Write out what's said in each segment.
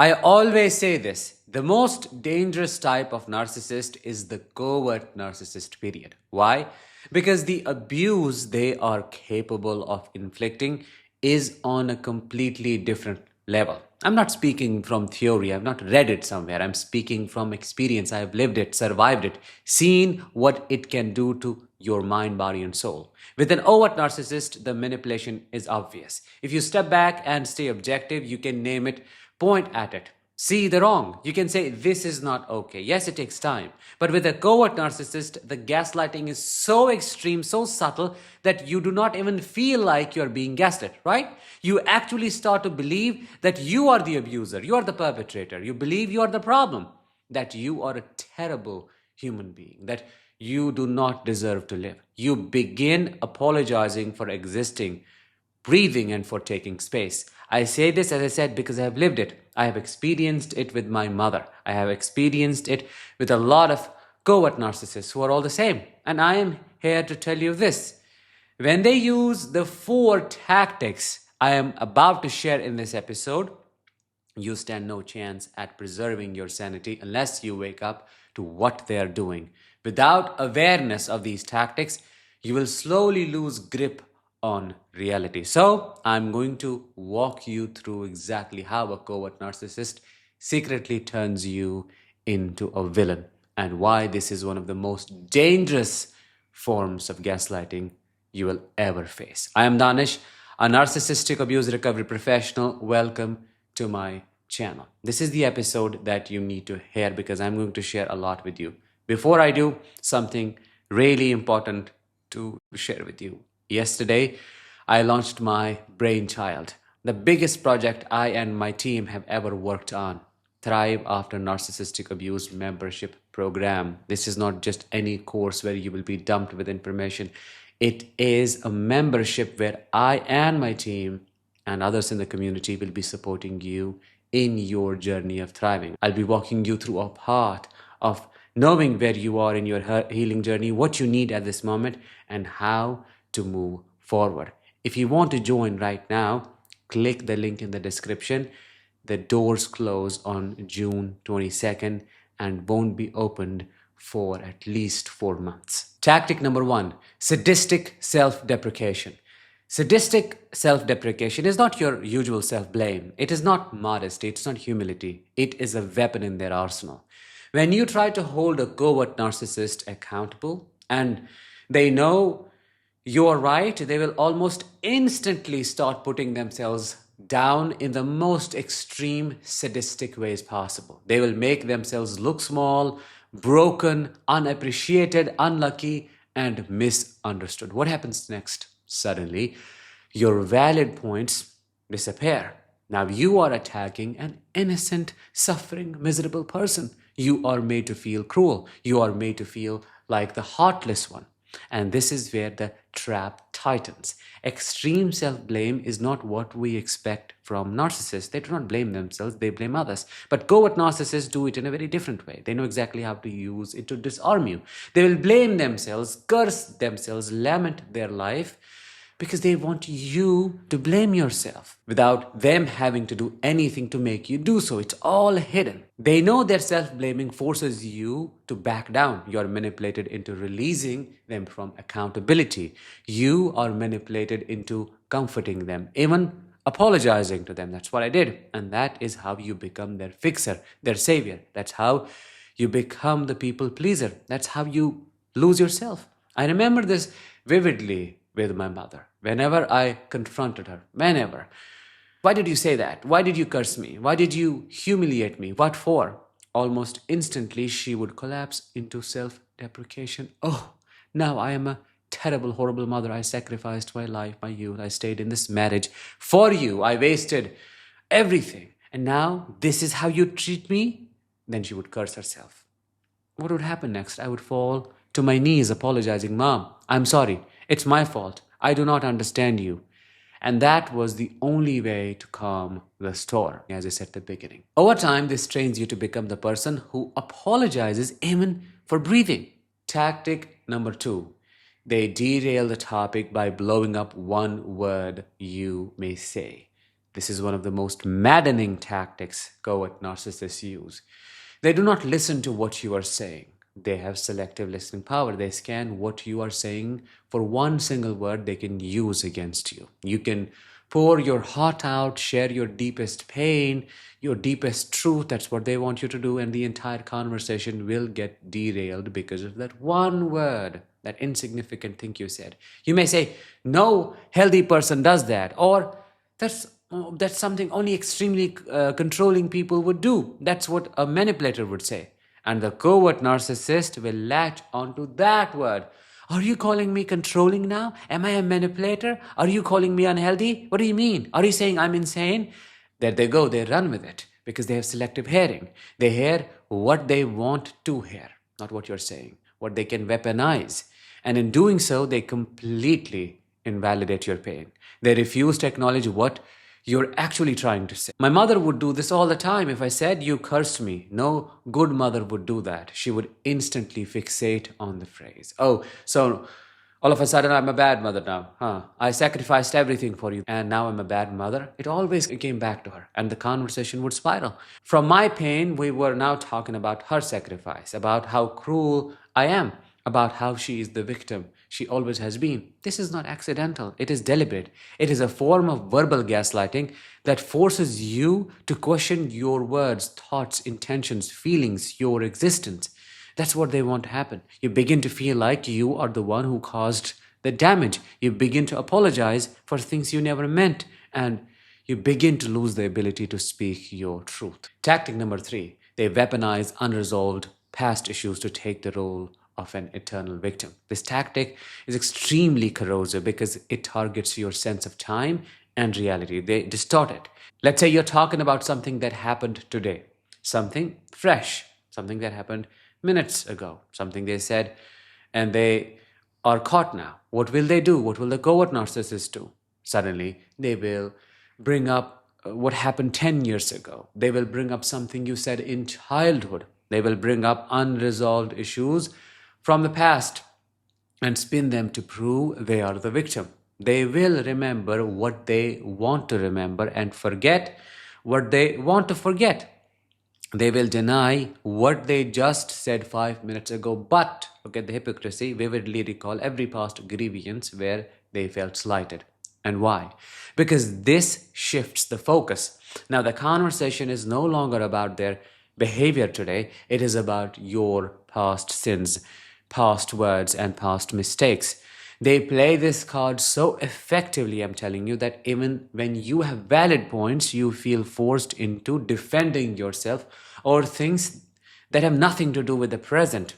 I always say this. The most dangerous type of narcissist is the covert narcissist, period. Why? Because the abuse they are capable of inflicting is on a completely different level. I'm not speaking from theory, I've not read it somewhere. I'm speaking from experience. I've lived it, survived it, seen what it can do to your mind, body, and soul. With an overt narcissist, the manipulation is obvious. If you step back and stay objective, you can name it, point at it, see the wrong. You can say, this is not okay. Yes, it takes time. But with a covert narcissist, the gaslighting is so extreme, so subtle, that you do not even feel like you're being gaslit, right? You actually start to believe that you are the abuser, you are the perpetrator, you believe you are the problem, that you are a terrible human being, that you do not deserve to live. You begin apologizing for existing, breathing, and for taking space. I say this, as I said, because I have lived it. I have experienced it with my mother. I have experienced it with a lot of covert narcissists who are all the same. And I am here to tell you this. When they use the 4 tactics I am about to share in this episode, you stand no chance at preserving your sanity unless you wake up to what they are doing. Without awareness of these tactics, you will slowly lose grip on reality. So, I'm going to walk you through exactly how a covert narcissist secretly turns you into a villain and why this is one of the most dangerous forms of gaslighting you will ever face. I am Danish, a narcissistic abuse recovery professional. Welcome to my channel. This is the episode that you need to hear because I'm going to share a lot with you. Before I do, something really important to share with you. Yesterday, I launched my brainchild, the biggest project I and my team have ever worked on. Thrive After Narcissistic Abuse membership program. This is not just any course where you will be dumped with information. It is a membership where I and my team and others in the community will be supporting you in your journey of thriving. I'll be walking you through a path of knowing where you are in your healing journey, what you need at this moment, and how to move forward. If you want to join right now, click the link in the description. The doors close on June 22nd and won't be opened for at least 4 months. Tactic number 1, sadistic self-deprecation. Sadistic self-deprecation is not your usual self-blame. It is not modesty. It's not humility. It is a weapon in their arsenal. When you try to hold a covert narcissist accountable and they know you're right, they will almost instantly start putting themselves down in the most extreme sadistic ways possible. They will make themselves look small, broken, unappreciated, unlucky, and misunderstood. What happens next? Suddenly, your valid points disappear. Now you are attacking an innocent, suffering, miserable person. You are made to feel cruel. You are made to feel like the heartless one. And this is where the trap tightens. Extreme self-blame is not what we expect from narcissists. They do not blame themselves, they blame others. But covert narcissists do it in a very different way. They know exactly how to use it to disarm you. They will blame themselves, curse themselves, lament their life, because they want you to blame yourself without them having to do anything to make you do so. It's all hidden. They know their self-blaming forces you to back down. You are manipulated into releasing them from accountability. You are manipulated into comforting them, even apologizing to them. That's what I did. And that is how you become their fixer, their savior. That's how you become the people pleaser. That's how you lose yourself. I remember this vividly with my mother. Whenever I confronted her, why did you say that? Why did you curse me? Why did you humiliate me? What for? Almost instantly, she would collapse into self-deprecation. Oh, now I am a terrible, horrible mother. I sacrificed my life, my youth. I stayed in this marriage for you. I wasted everything. And now this is how you treat me? Then she would curse herself. What would happen next? I would fall to my knees apologizing. Mom, I'm sorry. It's my fault. I do not understand you. And that was the only way to calm the storm, as I said at the beginning. Over time, this trains you to become the person who apologizes even for breathing. Tactic number 2. They derail the topic by blowing up one word you may say. This is one of the most maddening tactics covert narcissists use. They do not listen to what you are saying. They have selective listening power. They scan what you are saying for one single word they can use against you. You can pour your heart out, share your deepest pain, your deepest truth. That's what they want you to do. And the entire conversation will get derailed because of that one word, that insignificant thing you said. You may say, no healthy person does that. Or that's something only extremely controlling people would do. That's what a manipulator would say. And the covert narcissist will latch onto that word. Are you calling me controlling now? Am I a manipulator? Are you calling me unhealthy? What do you mean? Are you saying I'm insane? There they go, they run with it because they have selective hearing. They hear what they want to hear, not what you're saying, what they can weaponize. And in doing so, they completely invalidate your pain. They refuse to acknowledge what you're actually trying to say. My mother would do this all the time. If I said, you cursed me, no good mother would do that. She would instantly fixate on the phrase. Oh, so all of a sudden I'm a bad mother now, huh? I sacrificed everything for you and now I'm a bad mother. It always came back to her and the conversation would spiral. From my pain, we were now talking about her sacrifice, about how cruel I am, about how she is the victim. She always has been. This is not accidental. It is deliberate. It is a form of verbal gaslighting that forces you to question your words, thoughts, intentions, feelings, your existence. That's what they want to happen. You begin to feel like you are the one who caused the damage. You begin to apologize for things you never meant. And you begin to lose the ability to speak your truth. Tactic number 3, they weaponize unresolved past issues to take the role of an eternal victim. This tactic is extremely corrosive because it targets your sense of time and reality. They distort it. Let's say you're talking about something that happened today, something fresh, something that happened minutes ago, something they said, and they are caught now. What will they do? What will the covert narcissist do? Suddenly, they will bring up what happened 10 years ago. They will bring up something you said in childhood. They will bring up unresolved issues from the past and spin them to prove they are the victim. They will remember what they want to remember and forget what they want to forget. They will deny what they just said 5 minutes ago, but, look at the hypocrisy, vividly recall every past grievance where they felt slighted. And why? Because this shifts the focus. Now, the conversation is no longer about their behavior today. It is about your past sins, past words, and past mistakes. They play this card so effectively, I'm telling you, that even when you have valid points, you feel forced into defending yourself or things that have nothing to do with the present.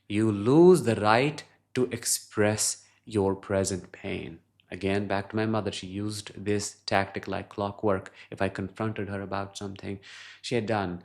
You lose the right to express your present pain. Again, back to my mother, she used this tactic like clockwork. If I confronted her about something she had done,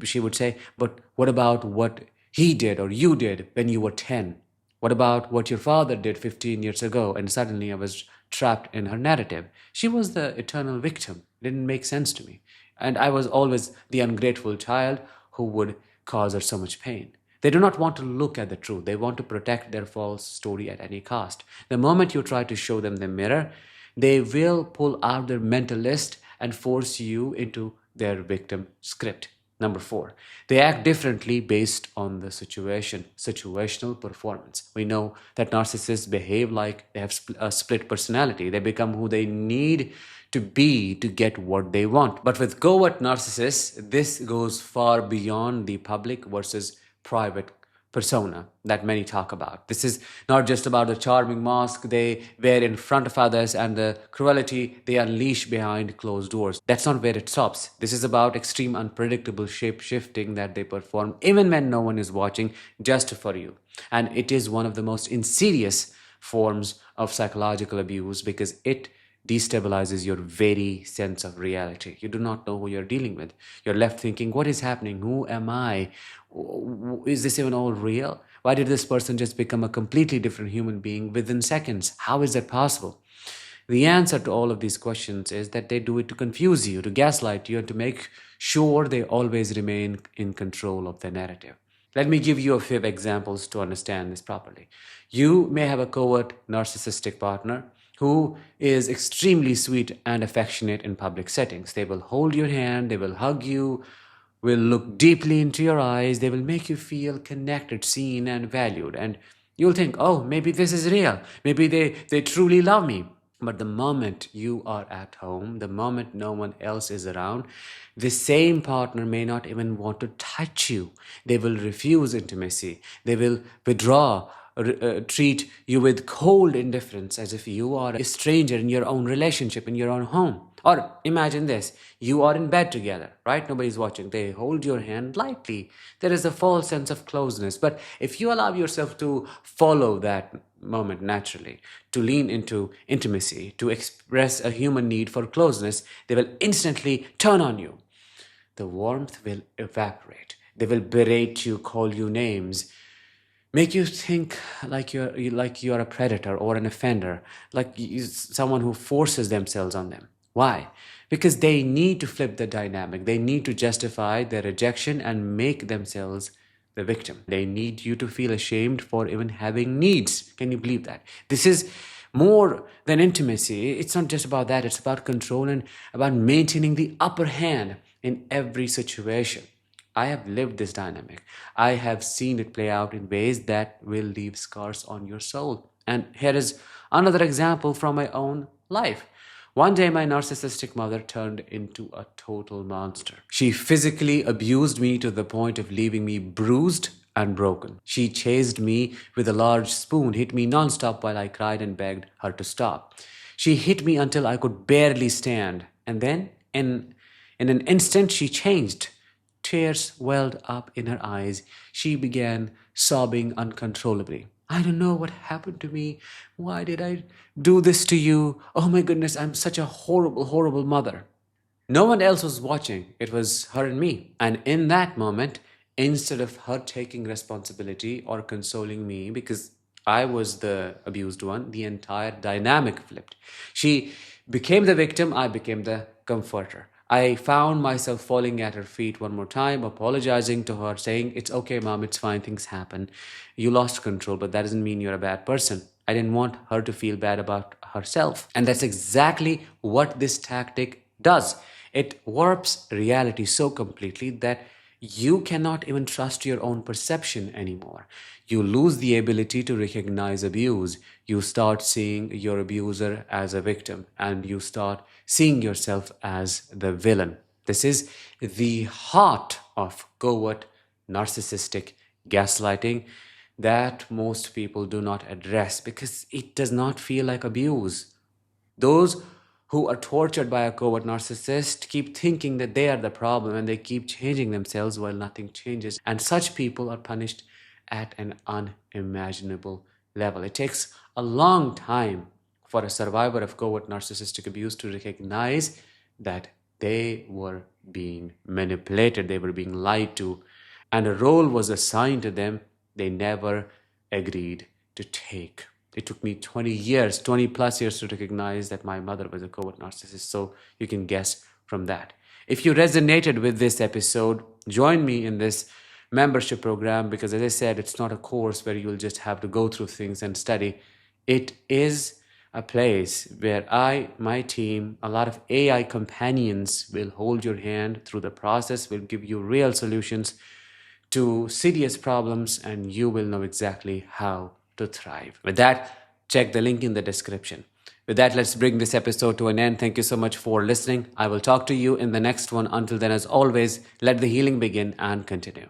she would say, but what about what he did or you did when you were 10? What about what your father did 15 years ago? And suddenly I was trapped in her narrative. She was the eternal victim. It didn't make sense to me. And I was always the ungrateful child who would cause her so much pain. They do not want to look at the truth. They want to protect their false story at any cost. The moment you try to show them the mirror, they will pull out their mental list and force you into their victim script. Number 4, they act differently based on the situation, situational performance. We know that narcissists behave like they have a split personality. They become who they need to be to get what they want. But with covert narcissists, this goes far beyond the public versus private persona that many talk about. This is not just about the charming mask they wear in front of others and the cruelty they unleash behind closed doors. That's not where it stops. This is about extreme unpredictable shape-shifting that they perform even when no one is watching, just for you. And it is one of the most insidious forms of psychological abuse because it destabilizes your very sense of reality. You do not know who you're dealing with. You're left thinking, what is happening? Who am I? Is this even all real? Why did this person just become a completely different human being within seconds? How is that possible? The answer to all of these questions is that they do it to confuse you, to gaslight you, and to make sure they always remain in control of the narrative. Let me give you a few examples to understand this properly. You may have a covert narcissistic partner who is extremely sweet and affectionate in public settings. They will hold your hand, they will hug you, will look deeply into your eyes, they will make you feel connected, seen, and valued. And you'll think, oh, maybe this is real. Maybe they truly love me. But the moment you are at home, the moment no one else is around, the same partner may not even want to touch you. They will refuse intimacy. They will withdraw, treat you with cold indifference as if you are a stranger in your own relationship, in your own home. Or imagine this, you are in bed together, right? Nobody's watching. They hold your hand lightly. There is a false sense of closeness. But if you allow yourself to follow that moment naturally, to lean into intimacy, to express a human need for closeness, they will instantly turn on you. The warmth will evaporate. They will berate you, call you names, make you think like you're a predator or an offender, like someone who forces themselves on them. Why? Because they need to flip the dynamic. They need to justify their rejection and make themselves the victim. They need you to feel ashamed for even having needs. Can you believe that? This is more than intimacy. It's not just about that. It's about control and about maintaining the upper hand in every situation. I have lived this dynamic. I have seen it play out in ways that will leave scars on your soul. And here is another example from my own life. One day, my narcissistic mother turned into a total monster. She physically abused me to the point of leaving me bruised and broken. She chased me with a large spoon, hit me nonstop while I cried and begged her to stop. She hit me until I could barely stand. And then, in an instant, she changed. Tears welled up in her eyes. She began sobbing uncontrollably. I don't know what happened to me. Why did I do this to you? Oh my goodness, I'm such a horrible, horrible mother. No one else was watching. It was her and me. And in that moment, instead of her taking responsibility or consoling me, because I was the abused one, the entire dynamic flipped. She became the victim, I became the comforter. I found myself falling at her feet one more time, apologizing to her, saying, it's okay, mom, it's fine, things happen. You lost control, but that doesn't mean you're a bad person. I didn't want her to feel bad about herself. And that's exactly what this tactic does. It warps reality so completely that you cannot even trust your own perception anymore. You lose the ability to recognize abuse. You start seeing your abuser as a victim, and you start seeing yourself as the villain. This is the heart of covert narcissistic gaslighting that most people do not address because it does not feel like abuse. Those who are tortured by a covert narcissist keep thinking that they are the problem and they keep changing themselves while nothing changes. And such people are punished at an unimaginable level. It takes a long time for a survivor of covert narcissistic abuse to recognize that they were being manipulated, they were being lied to, and a role was assigned to them they never agreed to take. It took me 20 years, 20 plus years to recognize that my mother was a covert narcissist. So you can guess from that. If you resonated with this episode, join me in this membership program because, as I said, it's not a course where you'll just have to go through things and study. It is a place where my team, a lot of AI companions will hold your hand through the process, will give you real solutions to serious problems, and you will know exactly how to thrive. With that, check the link in the description. With that, let's bring this episode to an end. Thank you so much for listening. I will talk to you in the next one. Until then, as always, let the healing begin and continue.